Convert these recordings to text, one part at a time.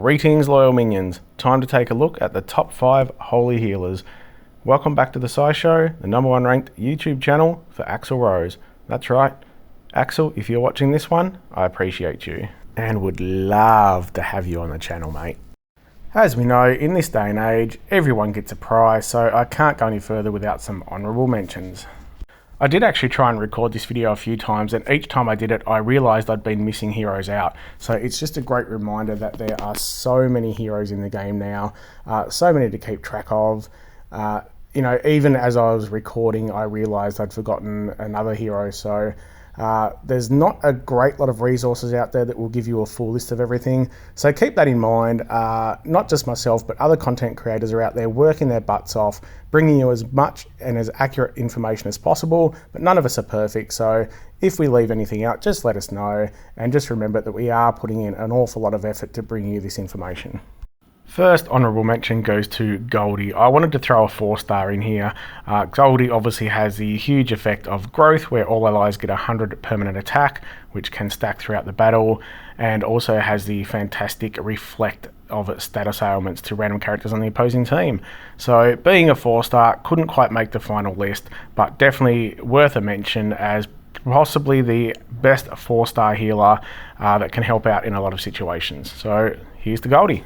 Greetings, loyal minions. Time to take a look at the top 5 holy healers. Welcome back to the SciShow, the number 1 ranked YouTube channel for Axel Rose. That's right, Axel, if you're watching this one, I appreciate you and would love to have you on the channel, mate. As we know, in this day and age, everyone gets a prize, so I can't go any further without some honourable mentions. I did actually try and record this video a few times, and each time I did it, I realised I'd been missing heroes out. So it's just a great reminder that there are so many heroes in the game now, so many to keep track of. You know, even as I was recording, I realised I'd forgotten another hero. So there's not a great lot of resources out there that will give you a full list of everything. So keep that in mind. Not just myself, but other content creators are out there working their butts off, bringing you as much and as accurate information as possible, but none of us are perfect. So if we leave anything out, just let us know. And just remember that we are putting in an awful lot of effort to bring you this information. First honourable mention goes to Goldie. I wanted to throw a 4-star in here. Goldie obviously has the huge effect of growth, where all allies get 100 permanent attack, which can stack throughout the battle, and also has the fantastic reflect of status ailments to random characters on the opposing team. So being a 4-star, couldn't quite make the final list, but definitely worth a mention as possibly the best 4-star healer that can help out in a lot of situations. So here's to Goldie.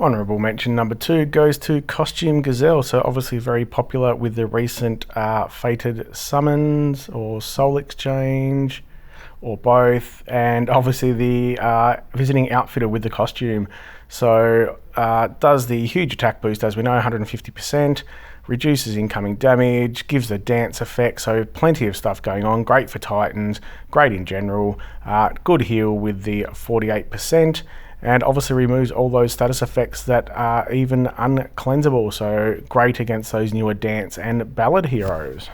Honourable mention number 2 goes to Costume Gazelle. So obviously very popular with the recent Fated Summons or Soul Exchange or both, and obviously the Visiting Outfitter with the costume. So does the huge attack boost, as we know, 150%, reduces incoming damage, gives the dance effect, so plenty of stuff going on. Great for Titans, great in general, good heal with the 48%. And obviously removes all those status effects that are even uncleansable, so great against those newer dance and ballad heroes.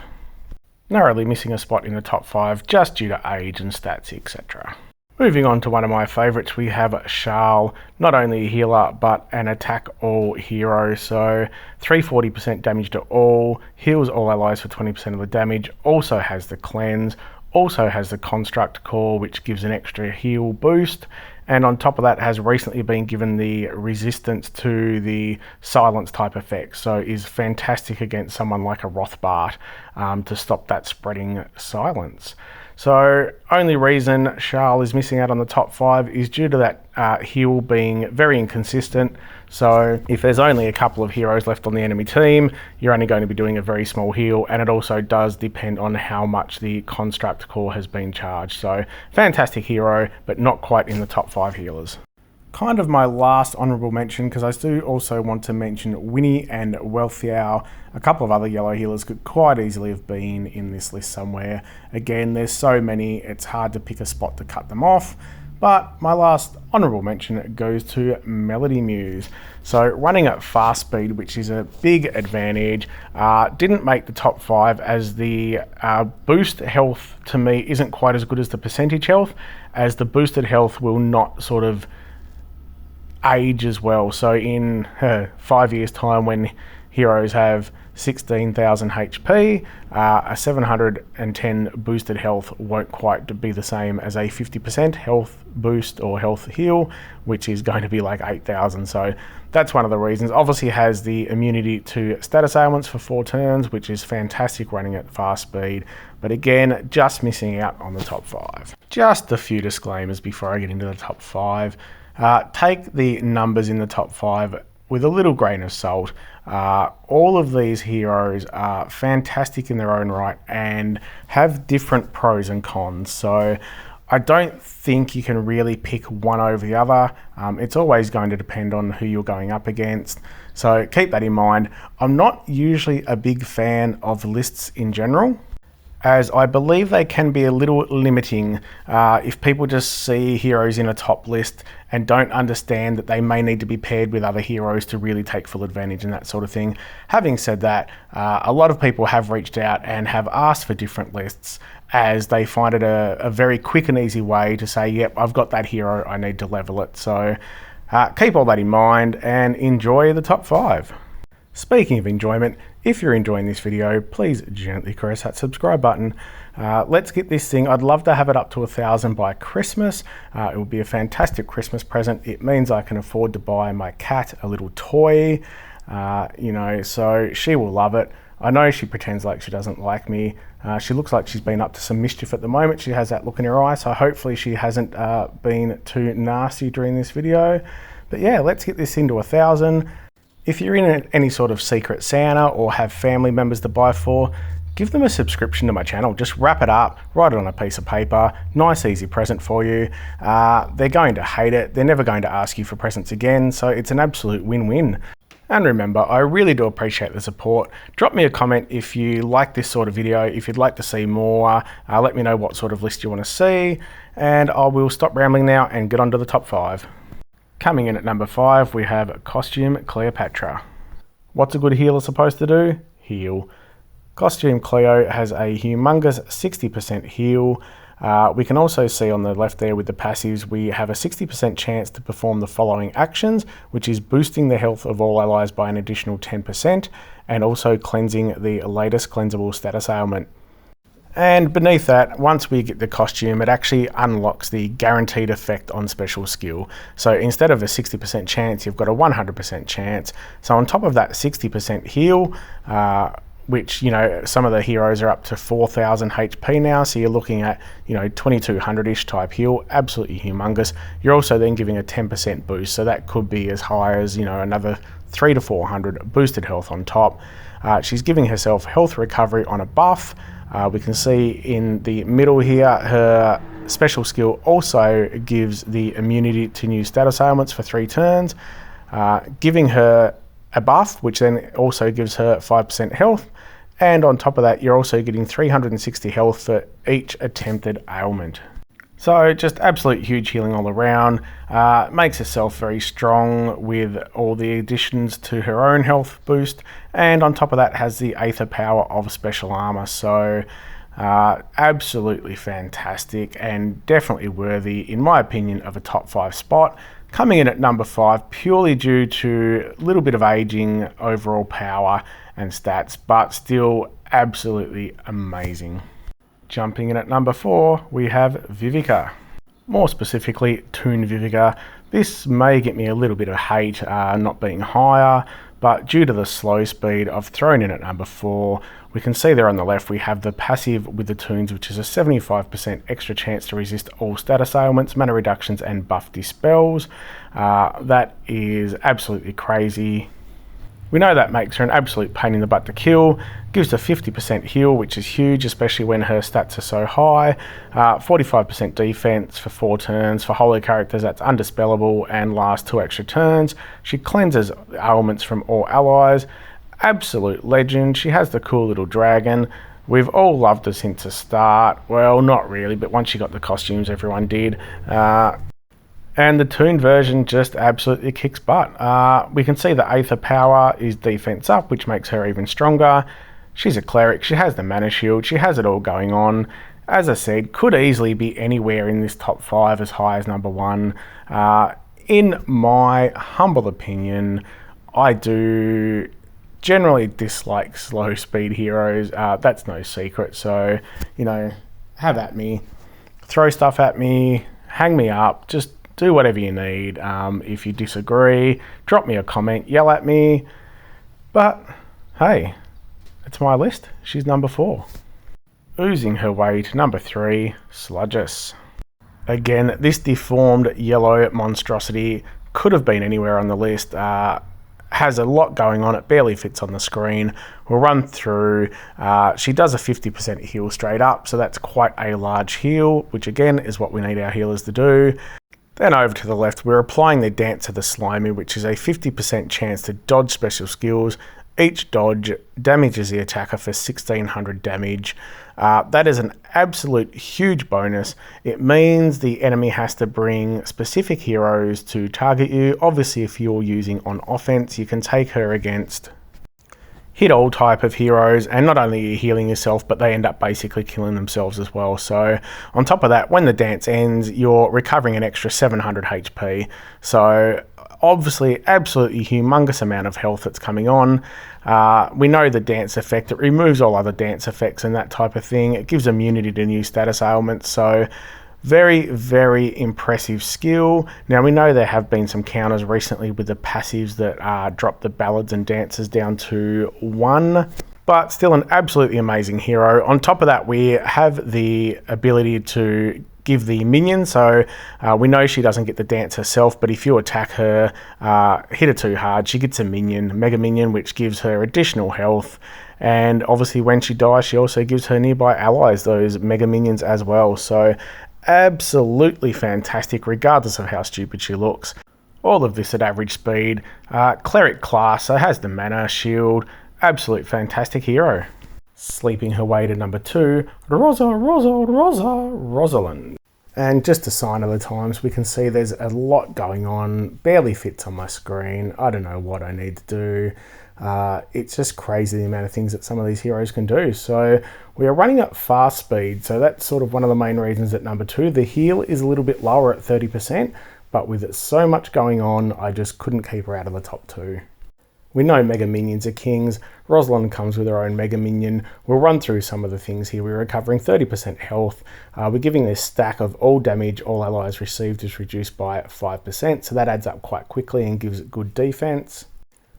Narrowly missing a spot in the top 5 just due to age and stats, etc. Moving on to one of my favourites, we have Charl, not only a healer but an attack all hero, so 340% damage to all, heals all allies for 20% of the damage, also has the cleanse, also has the construct core which gives an extra heal boost, and on top of that has recently been given the resistance to the silence type effect, so is fantastic against someone like a Rothbart to stop that spreading silence. So only reason Charl is missing out on the top 5 is due to that heal being very inconsistent. So if there's only a couple of heroes left on the enemy team, you're only going to be doing a very small heal, and it also does depend on how much the construct core has been charged. So fantastic hero, but not quite in the top 5 healers. Kind of my last honourable mention, because I do also want to mention Winnie and Wealthiao. A couple of other yellow healers could quite easily have been in this list somewhere. Again, there's so many, it's hard to pick a spot to cut them off. But my last honourable mention goes to Melody Muse. So running at fast speed, which is a big advantage, didn't make the top 5 as the boost health to me isn't quite as good as the percentage health, as the boosted health will not sort of age as well. So in 5 years time, when heroes have 16,000 HP, a 710 boosted health won't quite be the same as a 50% health boost or health heal, which is going to be like 8,000. So that's one of the reasons. Obviously has the immunity to status ailments for 4 turns, which is fantastic running at fast speed, but again, just missing out on the top 5. Just a few disclaimers before I get into the top 5. Take the numbers in the top 5 with a little grain of salt. All of these heroes are fantastic in their own right and have different pros and cons. So I don't think you can really pick one over the other. It's always going to depend on who you're going up against. So keep that in mind. I'm not usually a big fan of lists in general, as I believe they can be a little limiting if people just see heroes in a top list and don't understand that they may need to be paired with other heroes to really take full advantage and that sort of thing. Having said that, a lot of people have reached out and have asked for different lists, as they find it a very quick and easy way to say, yep, I've got that hero, I need to level it. So keep all that in mind and enjoy the top 5. Speaking of enjoyment, if you're enjoying this video, please gently caress that subscribe button. Let's get this thing. I'd love to have it up to 1,000 by Christmas. It would be a fantastic Christmas present. It means I can afford to buy my cat a little toy, so she will love it. I know she pretends like she doesn't like me. She looks like she's been up to some mischief at the moment. She has that look in her eye, so hopefully she hasn't been too nasty during this video. But yeah, let's get this into 1,000. If you're in any sort of Secret Santa or have family members to buy for, give them a subscription to my channel. Just wrap it up, write it on a piece of paper. Nice, easy present for you. They're going to hate it. They're never going to ask you for presents again, so it's an absolute win-win. And remember, I really do appreciate the support. Drop me a comment if you like this sort of video, if you'd like to see more. Let me know what sort of list you want to see, and I will stop rambling now and get on to the top 5. Coming in at number 5, we have Costume Cleopatra. What's a good healer supposed to do? Heal. Costume Cleo has a humongous 60% heal. We can also see on the left there with the passives, we have a 60% chance to perform the following actions, which is boosting the health of all allies by an additional 10%, and also cleansing the latest cleansable status ailment. And beneath that, once we get the costume, it actually unlocks the guaranteed effect on special skill. So instead of a 60% chance, you've got a 100% chance. So on top of that 60% heal, which, some of the heroes are up to 4,000 HP now, so you're looking at, 2,200-ish type heal, absolutely humongous. You're also then giving a 10% boost, so that could be as high as, another 300 to 400 boosted health on top. She's giving herself health recovery on a buff. We can see in the middle here, her special skill also gives the immunity to new status ailments for 3 turns, giving her a buff, which then also gives her 5% health. And on top of that, you're also getting 360 health for each attempted ailment. So just absolute huge healing all around. Makes herself very strong with all the additions to her own health boost. And on top of that has the Aether power of special armor. So absolutely fantastic and definitely worthy, in my opinion, of a top 5 spot. Coming in at number 5 purely due to a little bit of aging, overall power and stats, but still absolutely amazing. Jumping in at number 4, we have Vivica. More specifically, Toon Vivica. This may get me a little bit of hate not being higher, but due to the slow speed, I've thrown in at number 4. We can see there on the left we have the passive with the Toons, which is a 75% extra chance to resist all status ailments, mana reductions and buff dispels. That is absolutely crazy. We know that makes her an absolute pain in the butt to kill. Gives her 50% heal, which is huge, especially when her stats are so high. 45% defense for 4 turns. For holy characters, that's undispellable and lasts 2 extra turns. She cleanses ailments from all allies. Absolute legend. She has the cool little dragon. We've all loved her since the start. Well, not really, but once she got the costumes, everyone did. And the Toon version just absolutely kicks butt. We can see the Aether power is defense up, which makes her even stronger. She's a cleric, she has the mana shield, she has it all going on. As I said, could easily be anywhere in this top 5 as high as number 1. In my humble opinion, I do generally dislike slow speed heroes. That's no secret, so, have at me. Throw stuff at me, hang me up, just do whatever you need. If you disagree, drop me a comment, yell at me. But hey, it's my list. She's number 4. Oozing her way to number 3, Sludgus. Again, this deformed yellow monstrosity could have been anywhere on the list. Has a lot going on. It barely fits on the screen. We'll run through. She does a 50% heal straight up, so that's quite a large heal, which again is what we need our healers to do. Then over to the left, we're applying the Dance of the Slimy, which is a 50% chance to dodge special skills. Each dodge damages the attacker for 1,600 damage. That is an absolute huge bonus. It means the enemy has to bring specific heroes to target you. Obviously, if you're using on offense, you can take her against hit all type of heroes, and not only are you healing yourself, but they end up basically killing themselves as well. So on top of that, when the dance ends, you're recovering an extra 700 HP. So obviously absolutely humongous amount of health that's coming on. We know the dance effect, it removes all other dance effects and that type of thing. It gives immunity to new status ailments, so very, very impressive skill. Now, we know there have been some counters recently with the passives that drop the ballads and dances down to 1, but still an absolutely amazing hero. On top of that, we have the ability to give the minion, so we know she doesn't get the dance herself, but if you attack her, hit her too hard, she gets a minion, Mega Minion, which gives her additional health. And obviously when she dies, she also gives her nearby allies those Mega Minions as well. So absolutely fantastic, regardless of how stupid she looks. All of this at average speed. Cleric class, so has the mana, shield, absolute fantastic hero. Sleeping her way to number 2, Rosalind. And just a sign of the times, we can see there's a lot going on, barely fits on my screen. I don't know what I need to do. It's just crazy the amount of things that some of these heroes can do. So we are running at fast speed, so that's sort of one of the main reasons at number 2. The heal is a little bit lower at 30%, but with so much going on, I just couldn't keep her out of the top 2. We know Mega Minions are kings. Rosalind comes with her own Mega Minion. We'll run through some of the things here. We're recovering 30% health. We're giving this stack of all damage all allies received is reduced by 5%, so that adds up quite quickly and gives it good defense.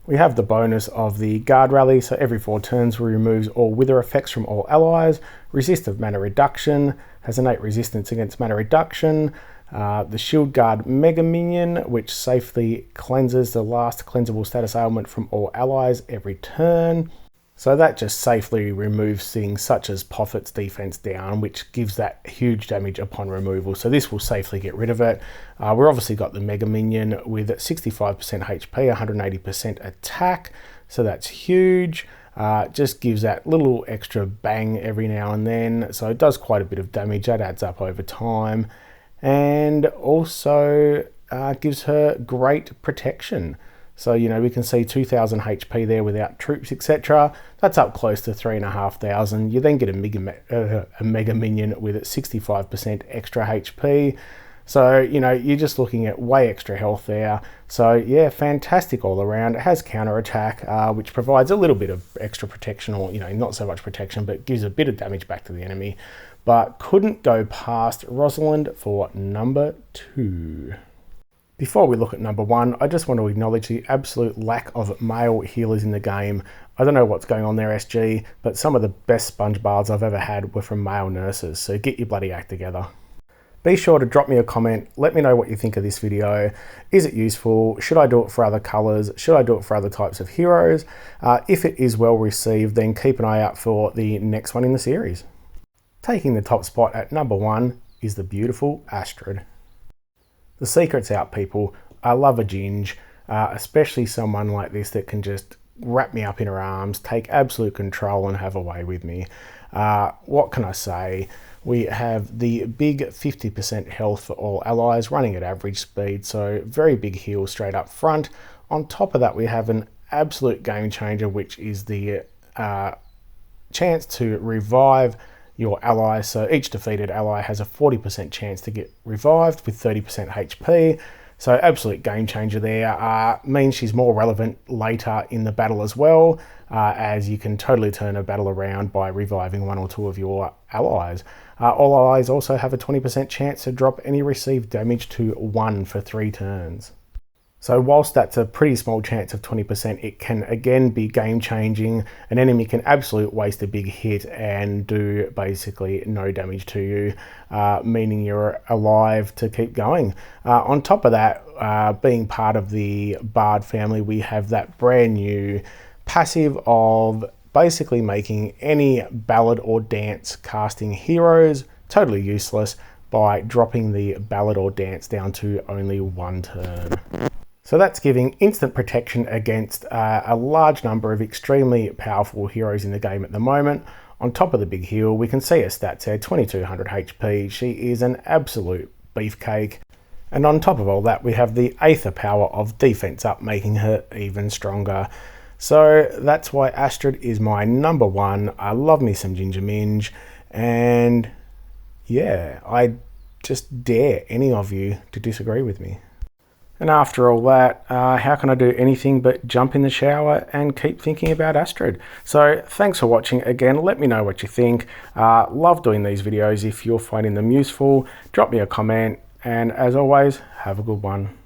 We have the bonus of the Guard Rally, so every 4 turns we removes all wither effects from all allies. Resistive mana reduction, has innate resistance against mana reduction. The Shield Guard Mega Minion, which safely cleanses the last cleansable status ailment from all allies every turn. So that just safely removes things such as Prophet's defense down, which gives that huge damage upon removal. So this will safely get rid of it. We're obviously got the Mega Minion with 65% HP, 180% attack. So that's huge. Just gives that little extra bang every now and then. So it does quite a bit of damage. That adds up over time. And also gives her great protection. So, you know, we can see 2000 HP there without troops, etc. That's up close to 3,500. You then get a Mega Minion with 65% extra HP. So, you know, you're just looking at way extra health there. So, yeah, fantastic all around. It has counter attack, which provides a little bit of extra protection, or, you know, not so much protection, but gives a bit of damage back to the enemy. But couldn't go past Rosalind for number 2. Before we look at number 1, I just want to acknowledge the absolute lack of male healers in the game. I don't know what's going on there, SG, but some of the best sponge baths I've ever had were from male nurses, so get your bloody act together. Be sure to drop me a comment, let me know what you think of this video. Is it useful? Should I do it for other colours? Should I do it for other types of heroes? If it is well received, then keep an eye out for the next one in the series. Taking the top spot at number 1 is the beautiful Astrid. The secret's out, people. I love a Ginge, especially someone like this that can just wrap me up in her arms, take absolute control and have a way with me. What can I say? We have the big 50% health for all allies, running at average speed, so very big heal straight up front. On top of that, we have an absolute game changer, which is the chance to revive your ally. So each defeated ally has a 40% chance to get revived with 30% HP. So absolute game changer there. Means she's more relevant later in the battle as well, as you can totally turn a battle around by reviving 1 or 2 of your allies. All allies also have a 20% chance to drop any received damage to 1 for 3 turns. So whilst that's a pretty small chance of 20%, it can again be game changing. An enemy can absolutely waste a big hit and do basically no damage to you, meaning you're alive to keep going. On top of that, being part of the Bard family, we have that brand new passive of basically making any ballad or dance casting heroes totally useless by dropping the ballad or dance down to only 1 turn. So that's giving instant protection against a large number of extremely powerful heroes in the game at the moment. On top of the big heal, we can see her stats there, 2200 HP. She is an absolute beefcake. And on top of all that, we have the Aether power of defense up, making her even stronger. So that's why Astrid is my number 1. I love me some Ginger Minge. And yeah, I just dare any of you to disagree with me. And after all that, how can I do anything but jump in the shower and keep thinking about Astrid? So thanks for watching again. Let me know what you think. Love doing these videos. If you're finding them useful, drop me a comment. And as always, have a good one.